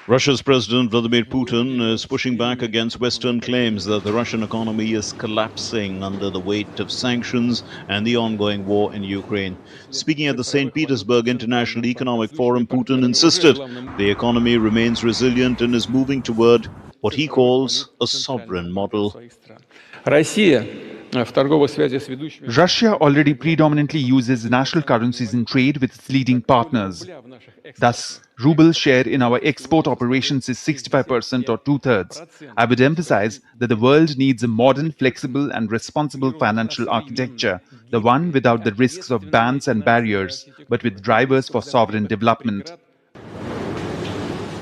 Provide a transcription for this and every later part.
Russia's President Vladimir Putin is pushing back against Western claims that the Russian economy is collapsing under the weight of sanctions and the ongoing war in Ukraine. Speaking at the St. Petersburg International Economic Forum, Putin insisted the economy remains resilient and is moving toward what he calls a sovereign model. Russia already predominantly uses national currencies in trade with its leading partners. Thus, rouble share in our export operations is 65% or two-thirds. I would emphasize that the world needs a modern, flexible and responsible financial architecture, the one without the risks of bans and barriers, but with drivers for sovereign development.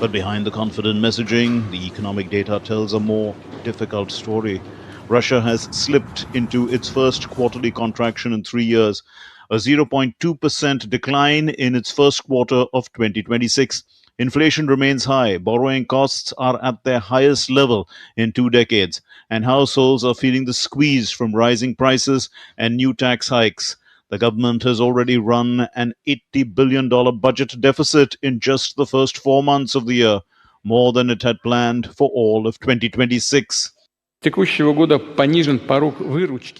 But behind the confident messaging, the economic data tells a more difficult story. Russia has slipped into its first quarterly contraction in 3 years, a 0.2% decline in its first quarter of 2026. Inflation remains high, borrowing costs are at their highest level in 2 decades, and households are feeling the squeeze from rising prices and new tax hikes. The government has already run an $80 billion budget deficit in just the first 4 months of the year, more than it had planned for all of 2026. The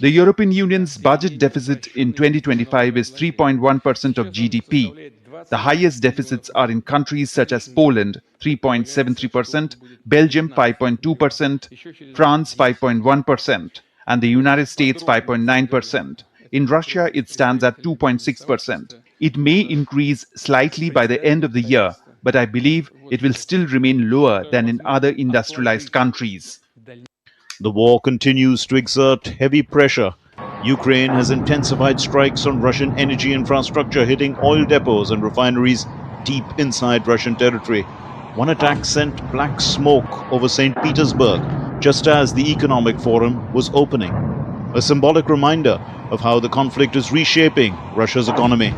European Union's budget deficit in 2025 is 3.1% of GDP. The highest deficits are in countries such as Poland, 3.73%, Belgium, 5.2%, France, 5.1%, and the United States, 5.9%. In Russia, it stands at 2.6%. It may increase slightly by the end of the year, but I believe it will still remain lower than in other industrialized countries. The war continues to exert heavy pressure. Ukraine has intensified strikes on Russian energy infrastructure, hitting oil depots and refineries deep inside Russian territory. One attack sent black smoke over St. Petersburg just as the Economic Forum was opening, a symbolic reminder of how the conflict is reshaping Russia's economy.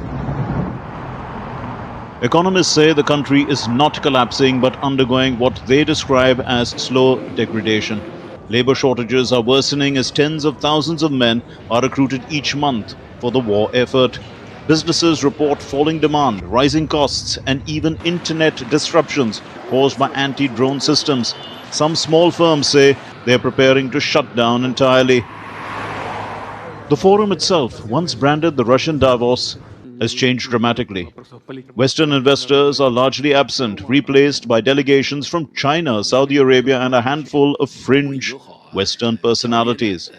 Economists say the country is not collapsing but undergoing what they describe as slow degradation. Labor shortages are worsening as tens of thousands of men are recruited each month for the war effort. Businesses report falling demand, rising costs, and even internet disruptions caused by anti-drone systems. Some small firms say they are preparing to shut down entirely. The forum itself, once branded the Russian Davos, has changed dramatically. Western investors are largely absent, replaced by delegations from China, Saudi Arabia, and a handful of fringe Western personalities.